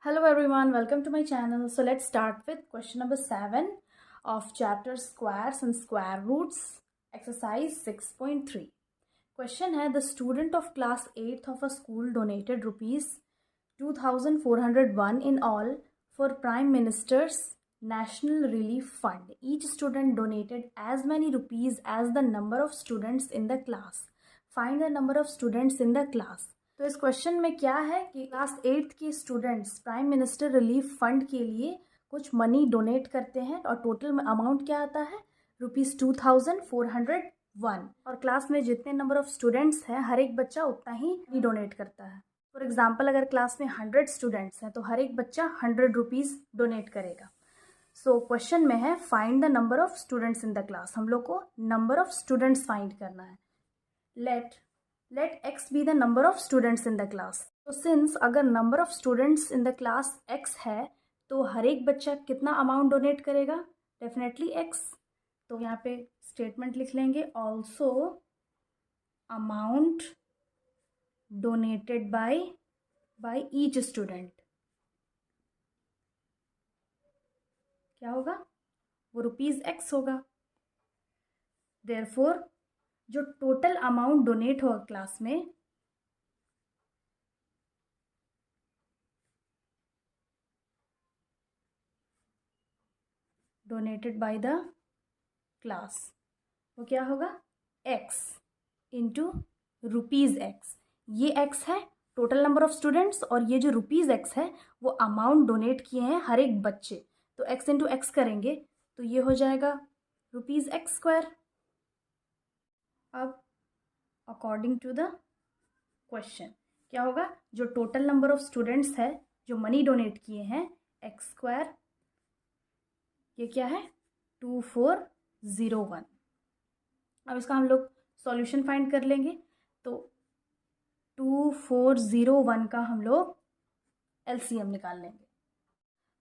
Hello everyone, welcome to my channel. So let's start with question number 7 of chapter squares and square roots, exercise 6.3. Question है, the student of class 8th of a school donated rupees 2401 in all for Prime Minister's National Relief Fund. Each student donated as many rupees as the number of students in the class. Find the number of students in the class. तो इस question में क्या है कि class 8th के students prime minister relief fund के लिए कुछ मनी डोनेट करते हैं और टोटल अमाउंट क्या आता है ₹2401 और क्लास में जितने नंबर ऑफ स्टूडेंट्स हैं हर एक बच्चा उतना ही डोनेट करता है। फॉर एग्जांपल अगर क्लास में 100 स्टूडेंट्स हैं तो हर एक बच्चा 100 रुपीज़ डोनेट करेगा। सो क्वेश्चन में है find the number of students in the class. हम लोग को नंबर ऑफ स्टूडेंट्स फाइंड करना है। let x be the number of students in the class. तो सिंस अगर number of students in the class x है तो हर एक बच्चा कितना अमाउंट डोनेट करेगा? Definitely x। तो यहाँ पे स्टेटमेंट लिख लेंगे also amount donated by each student. क्या होगा? वो ₹x होगा। देयरफॉर जो टोटल अमाउंट डोनेट होगा क्लास में डोनेटेड बाय द क्लास वो क्या होगा? x into ₹x। ये x है टोटल नंबर ऑफ स्टूडेंट्स और ये जो ₹x है वो अमाउंट डोनेट किए हैं हर एक बच्चे। तो x इंटू एक्स करेंगे तो ये हो जाएगा ₹x²। अब अकॉर्डिंग टू द क्वेश्चन क्या होगा? जो टोटल नंबर ऑफ स्टूडेंट्स है जो मनी डोनेट किए हैं x², ये क्या है 2401। अब इसका हम लोग सॉल्यूशन फाइंड कर लेंगे। तो 2401 का हम लोग LCM निकाल लेंगे।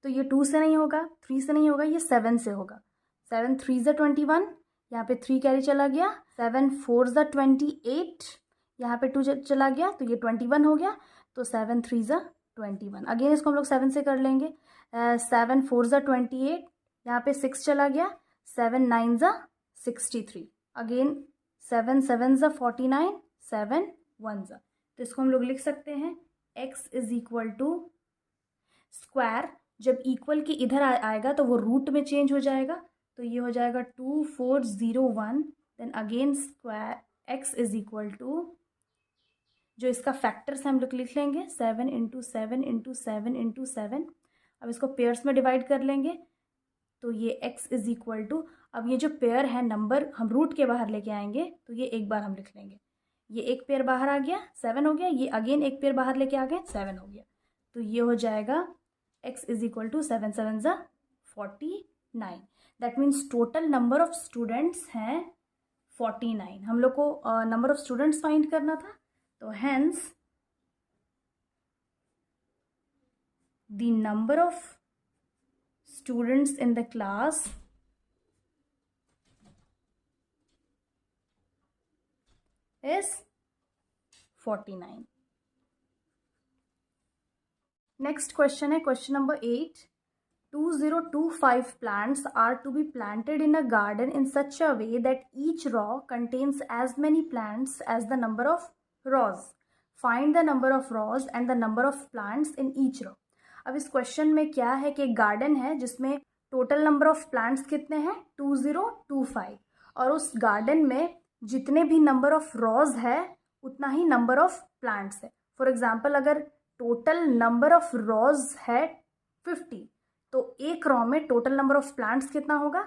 तो ये 2 से नहीं होगा, 3 से नहीं होगा, ये 7 से होगा। 7 3 ज़ा 21, यहाँ पे 3 कैरी चला गया। 7 4 ज़ा 28, यहाँ पे 2 चला गया तो ये 21 हो गया। तो 7 3 ज़ा 21। अगेन इसको हम लोग 7 से कर लेंगे। 7 4 ज़ा 28, यहाँ पे 6 चला गया। 7 9 ज़ा 63। अगेन 7 7 ज़ा 49, 7 1 ज़ा। तो इसको हम लोग लिख सकते हैं x is equal to square. जब इक्वल के इधर आएगा तो वो रूट में चेंज हो जाएगा। तो ये हो जाएगा 2401। Then again square x is equal to जो इसका फैक्टर्स हम लोग लिख लेंगे 7 इंटू 7 इंटू 7 इंटू 7। अब इसको पेयर्स में डिवाइड कर लेंगे तो ये x इज इक्वल टू, अब ये जो पेयर है नंबर हम रूट के बाहर लेके आएंगे तो ये एक बार हम लिख लेंगे। ये एक पेयर बाहर आ गया 7 हो गया, ये अगेन एक पेयर बाहर लेके आ गए 7 हो गया। तो ये हो जाएगा x इज इक्वल टू 7 7 ज़ा 49। That means total number of students हैं 49। हम लोग को नंबर ऑफ स्टूडेंट्स फाइंड करना था। तो hence the number of students in the class is 49. Next question है question number 8. 2025 plants are to be planted in a garden in such a way that each row contains as many plants as the number of rows. Find the number of rows and the number of plants in each row. अब इस question में क्या है कि एक garden है जिसमें total number of plants कितने हैं 2025 और उस गार्डन में जितने भी नंबर ऑफ रॉज है उतना ही नंबर ऑफ प्लांट्स है। फॉर एग्जाम्पल अगर टोटल नंबर ऑफ रॉज है 50 तो एक रॉ में टोटल नंबर ऑफ प्लांट्स कितना होगा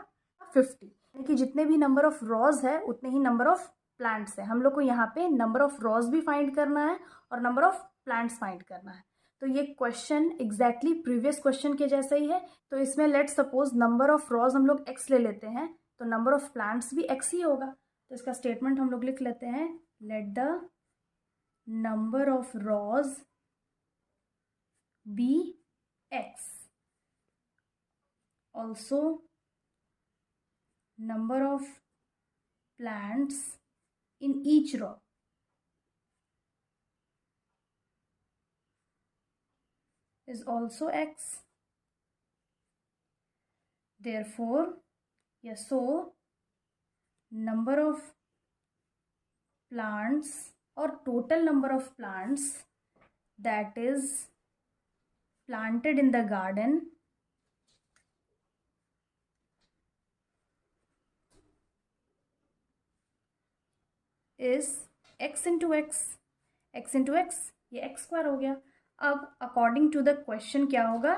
50, यानी कि जितने भी नंबर ऑफ रॉज है उतने ही नंबर ऑफ प्लांट्स है। हम लोग को यहाँ पे नंबर ऑफ रॉज भी फाइंड करना है और नंबर ऑफ प्लांट्स फाइंड करना है। तो ये क्वेश्चन एग्जैक्टली प्रीवियस क्वेश्चन के जैसा ही है। तो इसमें let suppose number of rows हम लोग x ले लेते हैं तो नंबर ऑफ प्लांट्स भी x ही होगा। तो इसका स्टेटमेंट हम लोग लिख लेते हैं let the number of rows be x, also number of plants in each row is also x. Therefore, yes, so number of plants or total number of plants that is planted in the garden is x into x. x into x, ये x square हो गया. अब according to the question क्या होगा,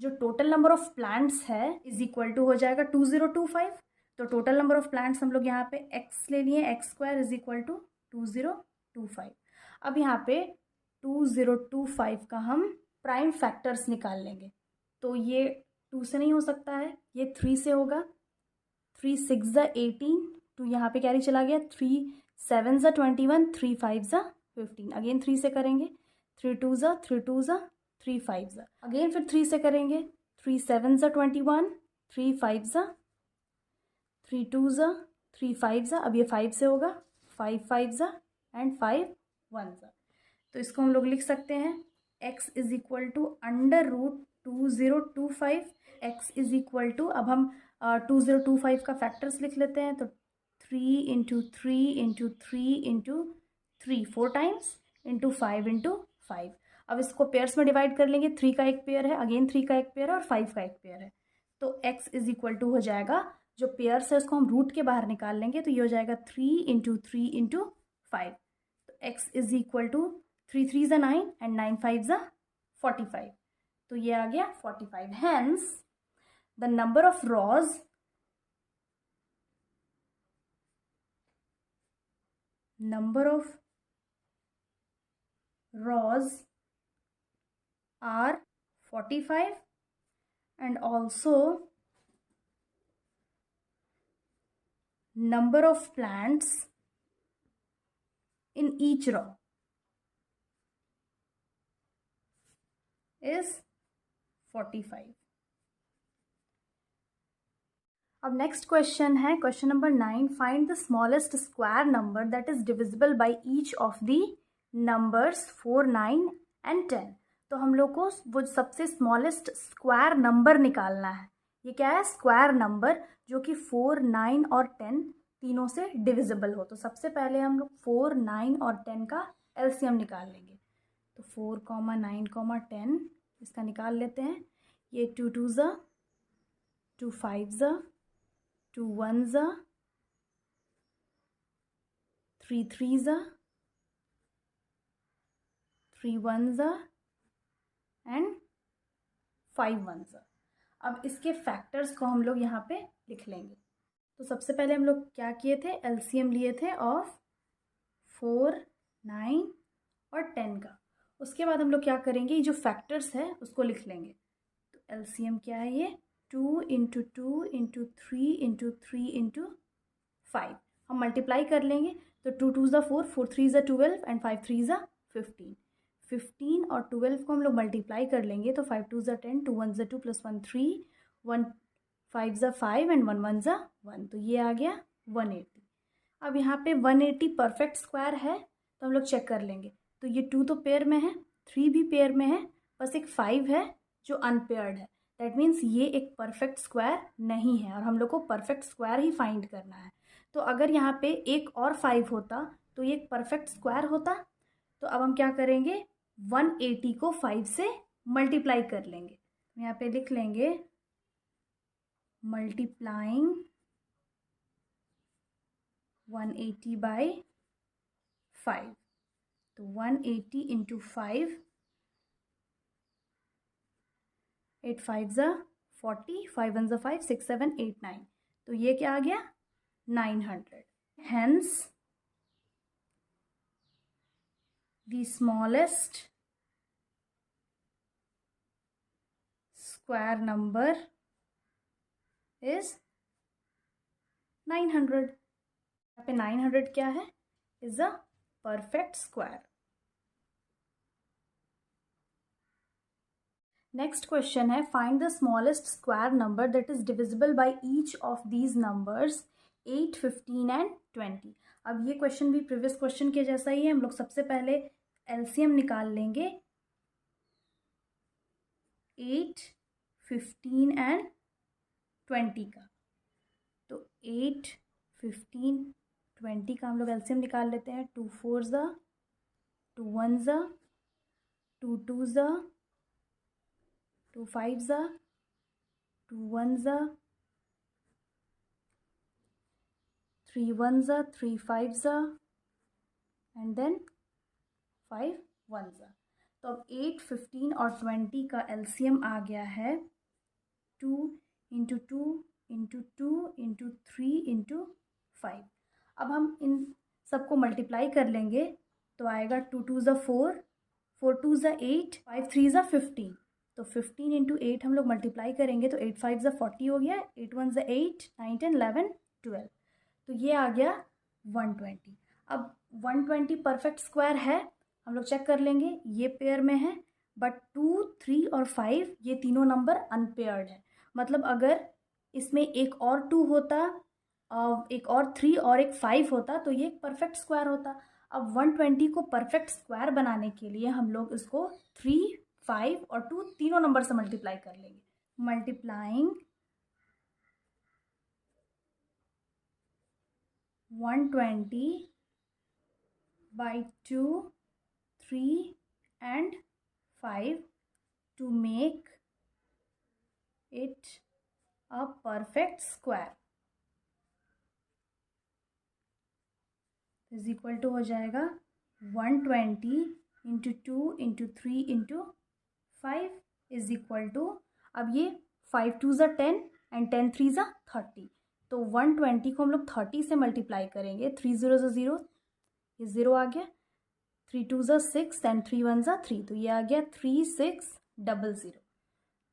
जो total number of plants है is equal to हो जाएगा 2025. तो टोटल नंबर ऑफ प्लांट्स हम लोग यहाँ पे x ले लिए, x square is equal to 2025. अब यहाँ पे 2025 का हम प्राइम फैक्टर्स निकाल लेंगे. तो ये 2 से नहीं हो सकता है, ये 3 से होगा. 3 6 ज़ा 18, तो यहाँ पे कैरी चला गया. 3 7 ज़ा 21, 3 5 ज़ा 15. अगेन 3 से करेंगे. 3 2 ज़ा 3 2 ज़ा 3 5 ज़ा. अगेन फिर 3 से करेंगे. 3 7 ज़ा 21, 3 5 ज़ा 3 2 ज़ा 3 5 ज़ा. अब ये 5 से होगा. 5 5 ज़ा एंड 5 1 ज़ा. तो इसको हम लोग लिख सकते हैं x is equal to under root 2025. x is equal to, अब हम 2025 का फैक्टर्स लिख लेते हैं. तो 3 into 3 into 3 into 3 4 times into 5 into 5. अब इसको पेयर्स में डिवाइड कर लेंगे. 3 का एक पेयर है, अगेन 3 का एक पेयर है और 5 का एक पेयर है. तो x इज इक्वल टू हो जाएगा, जो पेयर्स है उसको हम रूट के बाहर निकाल लेंगे. तो ये हो जाएगा 3 इंटू 3 इंटू 5. तो x इज इक्वल टू 3 3 ज़ा 9 एंड 9 5 ज़ा 45. तो ये आ गया 45. Hence the number of rows are 45 and also number of plants in each row is 45. अब नेक्स्ट क्वेश्चन है question number 9. Find the smallest square number that is divisible by each of the numbers 4 9 and 10. तो हम लोग को वो सबसे smallest square number निकालना है. ये क्या है, स्क्वायर नंबर जो कि 4 9 और 10 तीनों से डिविजिबल हो. तो सबसे पहले हम लोग 4 9 और 10 का एलसीएम निकाल लेंगे. तो 4 9 10 इसका निकाल लेते हैं. ये 2 2 ज़ा 2 5 ज़ा 2 1 ज़ा 3 3 ज़ा 3 1 ज़ा एंड 5 1 ज़ा. अब इसके फैक्टर्स को हम लोग यहाँ पे लिख लेंगे. तो सबसे पहले हम लोग क्या किए थे, एलसीएम लिए थे ऑफ 4 9 और 10 का. उसके बाद हम लोग क्या करेंगे, ये जो फैक्टर्स है उसको लिख लेंगे. तो एलसीएम क्या है, ये 2 इंटू 2 इंटू 3 इंटू 3 इंटू 5. हम मल्टीप्लाई कर लेंगे. तो 2 2 ज़ा 4 4 3 ज़ा 12 एंड 5 3 ज़ा 15. 15 और 12 को हम लोग मल्टीप्लाई कर लेंगे. तो 5 2 ज़ा 10 2 1 ज़ा 2 प्लस 1 3 1 5 ज़ा 5 एंड 1 1 ज़ा 1. तो ये आ गया 180. अब यहाँ पे 180 परफेक्ट स्क्वायर है, तो हम लोग चेक कर लेंगे. तो ये 2 तो पेयर में है, 3 भी पेयर में है, बस एक 5 है जो अनपेयर्ड है. दैट मीन्स ये एक परफेक्ट स्क्वायर नहीं है और हम लोग को परफेक्ट स्क्वायर ही फाइंड करना है. तो अगर यहाँ पे एक और 5 होता तो ये एक परफेक्ट स्क्वायर होता. तो अब हम क्या करेंगे, 180 को 5 से मल्टीप्लाई कर लेंगे. यहाँ पे लिख लेंगे मल्टीप्लाइंग 180 बाई 5. तो 180 इंटू 5 8 5 ज़ा 40 5 1 ज़ा 5 6 7 8 9. तो ये क्या आ गया 900. Hence the smallest square number is 900. यहाँ पे 900 क्या है, is a perfect square. Next question है find the smallest square number that is divisible by each of these numbers 8 15 and 20. अब ये क्वेश्चन भी प्रीवियस क्वेश्चन के जैसा ही है. हम लोग सबसे पहले एलसीएम निकाल लेंगे 8, 15 एंड 20 का। तो 8, 15, 20 का हम लोग एलसीएम निकाल लेते हैं। 2 4 ज़ा, 2 1 ज़ा, 2 2 ज़ा, 2 5 ज़ा, 2 1 ज़ा, 3 1 ज़ा, 3 5 ज़ा एंड देन 5 1 ज़ा। तो अब 8, 15 और 20 का एलसीएम आ गया है 2 इंटू 2 इंटू 2 इंटू 3 इंटू 5। अब हम इन सबको मल्टीप्लाई कर लेंगे तो आएगा 2 2 ज़ा 4, 4 2 ज़ा 8, 5 3 ज़ा 15। तो 15 इंटू 8 हम लोग मल्टीप्लाई करेंगे तो 8 5 ज़ा 40 हो गया, 8 1 ज़ा 8, 9 10 11 12। तो ये आ गया 120। अब 120 परफेक्ट स्क्वायर है, हम लोग चेक कर लेंगे, ये पेयर में है, बट 2 3 और 5 ये तीनों नंबर अनपेयर्ड है। मतलब अगर इसमें एक और 2 होता, एक और 3 और एक 5 होता तो ये एक परफेक्ट स्क्वायर होता। अब 120 को परफेक्ट स्क्वायर बनाने के लिए हम लोग इसको 3 5 और 2 तीनों नंबर से मल्टीप्लाई कर लेंगे। Multiplying 120 by 2, 3 and 5 to make it a perfect square is equal to हो जाएगा 120 into 2 into 3 into 5 is equal to, अब ये 5 2 ज़ा 10 एंड 10 3 ज़ा 30। तो 120 को हम लोग 30 से मल्टीप्लाई करेंगे। 3 0 ज़ा 0, ये 0 आ गया, 3 2 ज़ा 6 एंड 3 1 ज़ा 3। तो ये आ गया 3 6 0 0।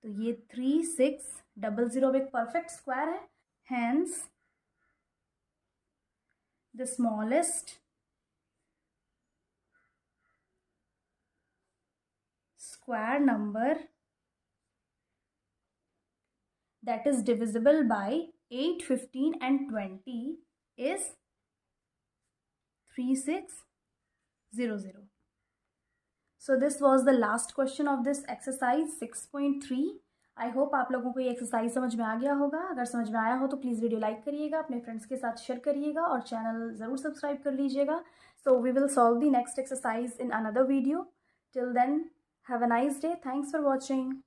तो ये 3 6 0 0 अब एक परफेक्ट स्क्वायर है। Hence the smallest square number that is divisible by 8, 15 and 20 is 3600. So this was the last question of this exercise 6.3. I hope आप लोगों को ये एक्सरसाइज समझ में आ गया होगा। अगर समझ में आया हो तो प्लीज़ वीडियो लाइक करिएगा, अपने फ्रेंड्स के साथ शेयर करिएगा और चैनल ज़रूर सब्सक्राइब कर लीजिएगा। So we will solve the next exercise in another video. Till then, have a nice day. Thanks for watching.